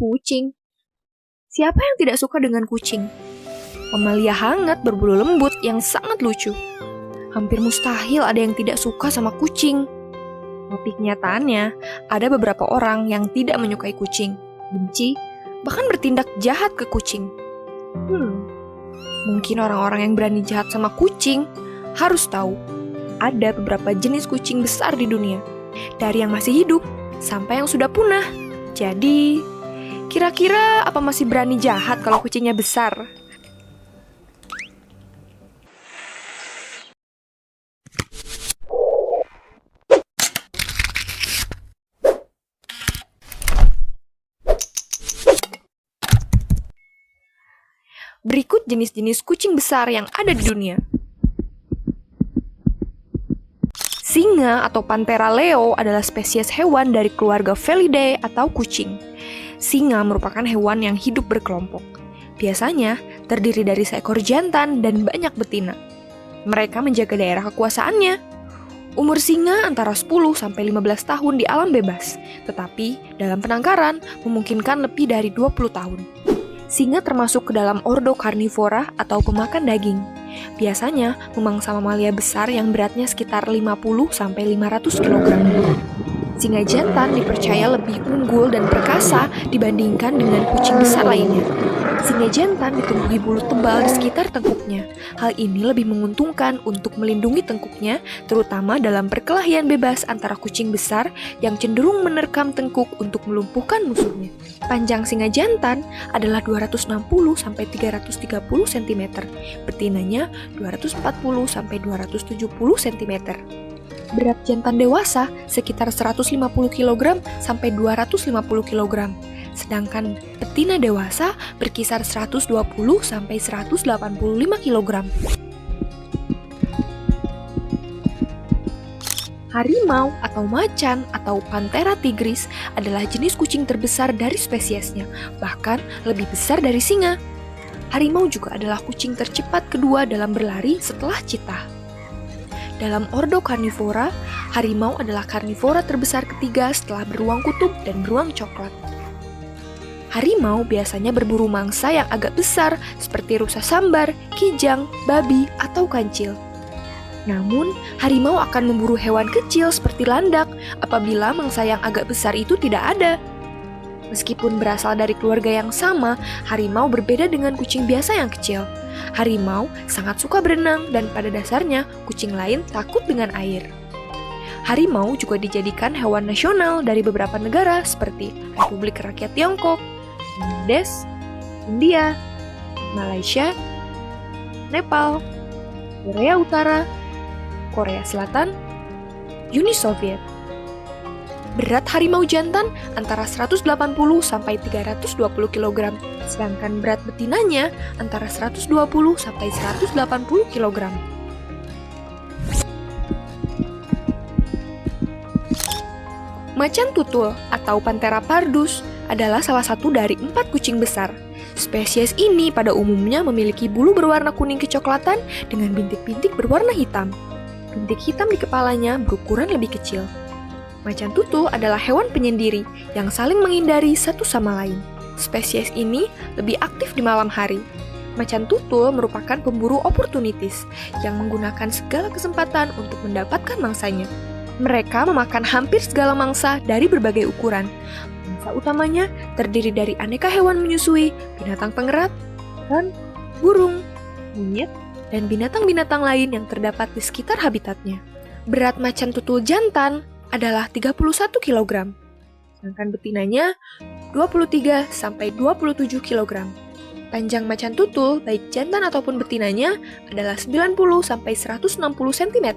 Kucing. Siapa yang tidak suka dengan kucing? Mamalia hangat berbulu lembut yang sangat lucu. Hampir mustahil ada yang tidak suka sama kucing. Tapi kenyataannya, ada beberapa orang yang tidak menyukai kucing, benci, bahkan bertindak jahat ke kucing. Mungkin orang-orang yang berani jahat sama kucing harus tahu, ada beberapa jenis kucing besar di dunia, dari yang masih hidup sampai yang sudah punah. Jadi, kira-kira apa masih berani jahat kalau kucingnya besar? Berikut jenis-jenis kucing besar yang ada di dunia. Singa atau Panthera leo adalah spesies hewan dari keluarga Felidae atau kucing. Singa merupakan hewan yang hidup berkelompok. Biasanya terdiri dari seekor jantan dan banyak betina. Mereka menjaga daerah kekuasaannya. Umur singa antara 10-15 tahun di alam bebas, tetapi dalam penangkaran memungkinkan lebih dari 20 tahun. Singa termasuk ke dalam ordo karnivora atau pemakan daging. Biasanya memangsa mamalia besar yang beratnya sekitar 50-500 kg. Singa jantan dipercaya lebih unggul dan perkasa dibandingkan dengan kucing besar lainnya. Singa jantan ditumbuhi bulu tebal di sekitar tengkuknya. Hal ini lebih menguntungkan untuk melindungi tengkuknya, terutama dalam perkelahian bebas antara kucing besar yang cenderung menerkam tengkuk untuk melumpuhkan musuhnya. Panjang singa jantan adalah 260-330 cm, betinanya 240-270 cm. Berat jantan dewasa sekitar 150 kg sampai 250 kg. Sedangkan betina dewasa berkisar 120 sampai 185 kg. Harimau atau macan atau Panthera tigris adalah jenis kucing terbesar dari spesiesnya, bahkan lebih besar dari singa. Harimau juga adalah kucing tercepat kedua dalam berlari setelah cheetah. Dalam ordo karnivora, harimau adalah karnivora terbesar ketiga setelah beruang kutub dan beruang coklat. Harimau biasanya berburu mangsa yang agak besar seperti rusa sambar, kijang, babi, atau kancil. Namun, harimau akan memburu hewan kecil seperti landak apabila mangsa yang agak besar itu tidak ada. Meskipun berasal dari keluarga yang sama, harimau berbeda dengan kucing biasa yang kecil. Harimau sangat suka berenang dan pada dasarnya kucing lain takut dengan air. Harimau juga dijadikan hewan nasional dari beberapa negara seperti Republik Rakyat Tiongkok, Bangladesh, India, Malaysia, Nepal, Korea Utara, Korea Selatan, Uni Soviet. Berat harimau jantan antara 180 sampai 320 kg, sedangkan berat betinanya antara 120 sampai 180 kg. Macan tutul atau Panthera pardus adalah salah satu dari 4 kucing besar. Spesies ini pada umumnya memiliki bulu berwarna kuning kecoklatan dengan bintik-bintik berwarna hitam. Bintik hitam di kepalanya berukuran lebih kecil. Macan tutul adalah hewan penyendiri yang saling menghindari satu sama lain. Spesies ini lebih aktif di malam hari. Macan tutul merupakan pemburu oportunitis yang menggunakan segala kesempatan untuk mendapatkan mangsanya. Mereka memakan hampir segala mangsa dari berbagai ukuran. Mangsa utamanya terdiri dari aneka hewan menyusui, binatang pengerat, ikan, burung, monyet, dan binatang-binatang lain yang terdapat di sekitar habitatnya. Berat macan tutul jantan adalah 31 kg, sedangkan betinanya 23 sampai 27 kg. Panjang macan tutul, baik jantan ataupun betinanya, adalah 90 sampai 160 cm.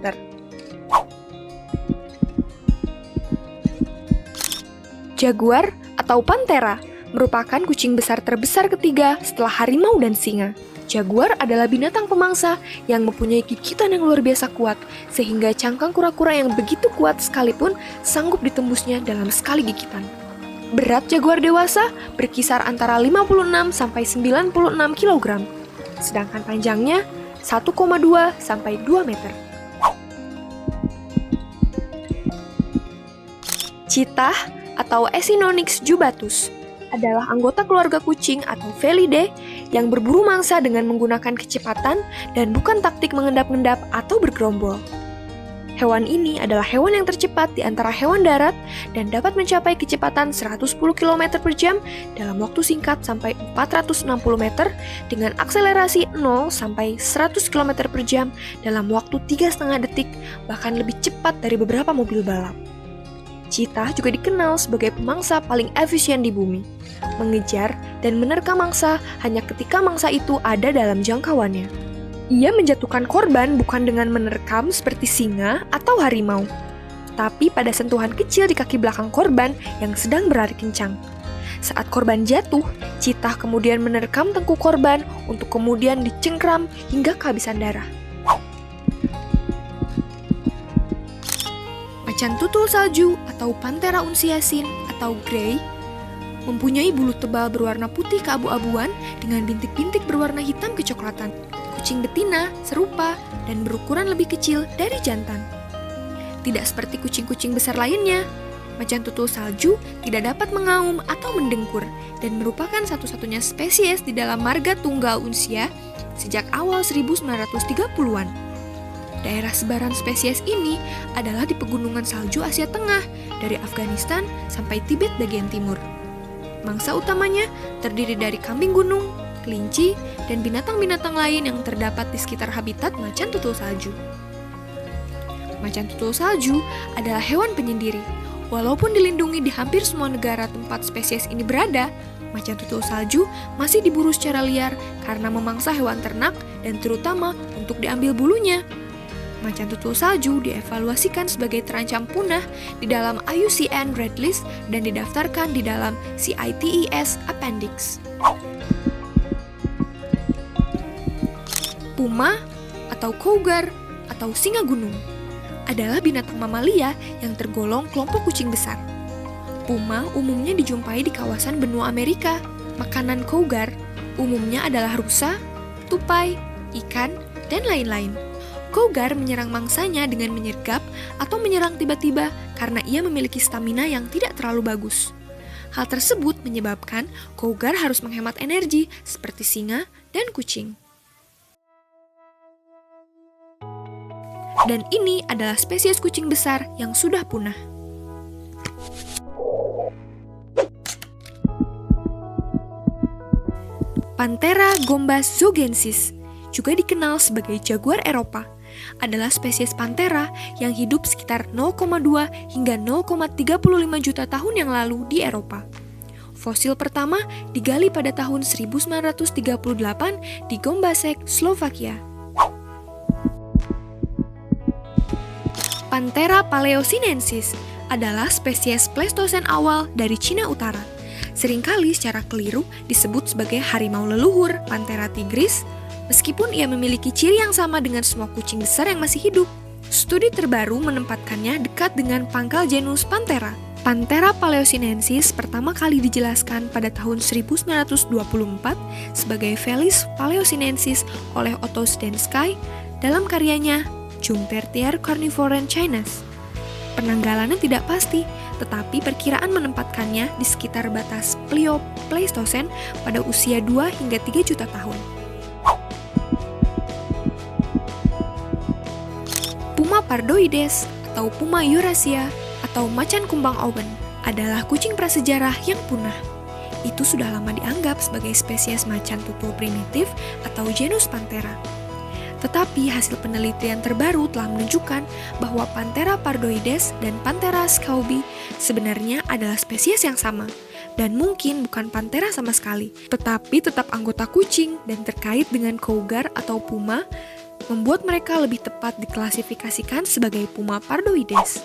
Jaguar atau Panthera merupakan kucing besar terbesar ketiga setelah harimau dan singa. Jaguar adalah binatang pemangsa yang mempunyai gigitan yang luar biasa kuat, sehingga cangkang kura-kura yang begitu kuat sekalipun sanggup ditembusnya dalam sekali gigitan. Berat jaguar dewasa berkisar antara 56 sampai 96 kg, sedangkan panjangnya 1,2 sampai 2 meter. Cheetah atau Acinonyx jubatus adalah anggota keluarga kucing atau Felidae yang berburu mangsa dengan menggunakan kecepatan dan bukan taktik mengendap-endap atau bergerombol. Hewan ini adalah hewan yang tercepat di antara hewan darat dan dapat mencapai kecepatan 110 km per jam dalam waktu singkat sampai 460 meter dengan akselerasi 0 sampai 100 km per jam dalam waktu 3,5 detik, bahkan lebih cepat dari beberapa mobil balap. Cheetah juga dikenal sebagai pemangsa paling efisien di bumi, mengejar dan menerkam mangsa hanya ketika mangsa itu ada dalam jangkauannya. Ia menjatuhkan korban bukan dengan menerkam seperti singa atau harimau, tapi pada sentuhan kecil di kaki belakang korban yang sedang berlari kencang. Saat korban jatuh, cheetah kemudian menerkam tengkuk korban untuk kemudian dicengkram hingga kehabisan darah. Macan tutul salju atau Panthera unciasin atau Grey mempunyai bulu tebal berwarna putih keabu-abuan dengan bintik-bintik berwarna hitam kecoklatan. Kucing betina serupa dan berukuran lebih kecil dari jantan. Tidak seperti kucing-kucing besar lainnya, macan tutul salju tidak dapat mengaum atau mendengkur dan merupakan satu-satunya spesies di dalam marga tunggal unsia sejak awal 1930-an. Daerah sebaran spesies ini adalah di pegunungan salju Asia Tengah, dari Afghanistan sampai Tibet bagian timur. Mangsa utamanya terdiri dari kambing gunung, kelinci, dan binatang-binatang lain yang terdapat di sekitar habitat macan tutul salju. Macan tutul salju adalah hewan penyendiri. Walaupun dilindungi di hampir semua negara tempat spesies ini berada, macan tutul salju masih diburu secara liar karena memangsa hewan ternak dan terutama untuk diambil bulunya. Macan tutul salju dievaluasikan sebagai terancam punah di dalam IUCN Red List dan didaftarkan di dalam CITES Appendix. Puma atau cougar atau singa gunung adalah binatang mamalia yang tergolong kelompok kucing besar. Puma umumnya dijumpai di kawasan benua Amerika. Makanan cougar umumnya adalah rusa, tupai, ikan, dan lain-lain. Cougar menyerang mangsanya dengan menyergap atau menyerang tiba-tiba karena ia memiliki stamina yang tidak terlalu bagus. Hal tersebut menyebabkan cougar harus menghemat energi seperti singa dan kucing. Dan ini adalah spesies kucing besar yang sudah punah. Panthera gombas zogensis, juga dikenal sebagai jaguar Eropa, adalah spesies panthera yang hidup sekitar 0,2 hingga 0,35 juta tahun yang lalu di Eropa. Fosil pertama digali pada tahun 1938 di Gombasek, Slovakia. Panthera paleosinensis adalah spesies Pleistosen awal dari Cina Utara. Seringkali secara keliru disebut sebagai harimau leluhur Panthera tigris, meskipun ia memiliki ciri yang sama dengan semua kucing besar yang masih hidup. Studi terbaru menempatkannya dekat dengan pangkal genus Panthera. Panthera paleosinensis pertama kali dijelaskan pada tahun 1924 sebagai Felis paleosinensis oleh Otto Stenskay dalam karyanya Jungtertier Carnivoren Chinas. Penanggalannya tidak pasti, tetapi perkiraan menempatkannya di sekitar batas Plio-Pleistosen pada usia 2 hingga 3 juta tahun. Puma pardoides atau Puma eurasia atau macan kumbang auburn adalah kucing prasejarah yang punah. Itu sudah lama dianggap sebagai spesies macan tutul primitif atau genus Panthera. Tetapi hasil penelitian terbaru telah menunjukkan bahwa Panthera pardoides dan Panthera scaubi sebenarnya adalah spesies yang sama, dan mungkin bukan Panthera sama sekali, tetapi tetap anggota kucing dan terkait dengan cougar atau puma, membuat mereka lebih tepat diklasifikasikan sebagai Puma pardoides.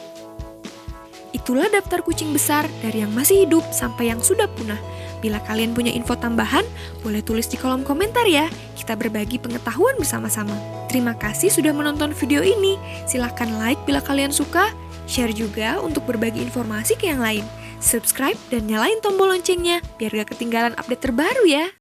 Itulah daftar kucing besar dari yang masih hidup sampai yang sudah punah. Bila kalian punya info tambahan, boleh tulis di kolom komentar ya. Kita berbagi pengetahuan bersama-sama. Terima kasih sudah menonton video ini. Silahkan like bila kalian suka, share juga untuk berbagi informasi ke yang lain. Subscribe dan nyalain tombol loncengnya biar gak ketinggalan update terbaru ya.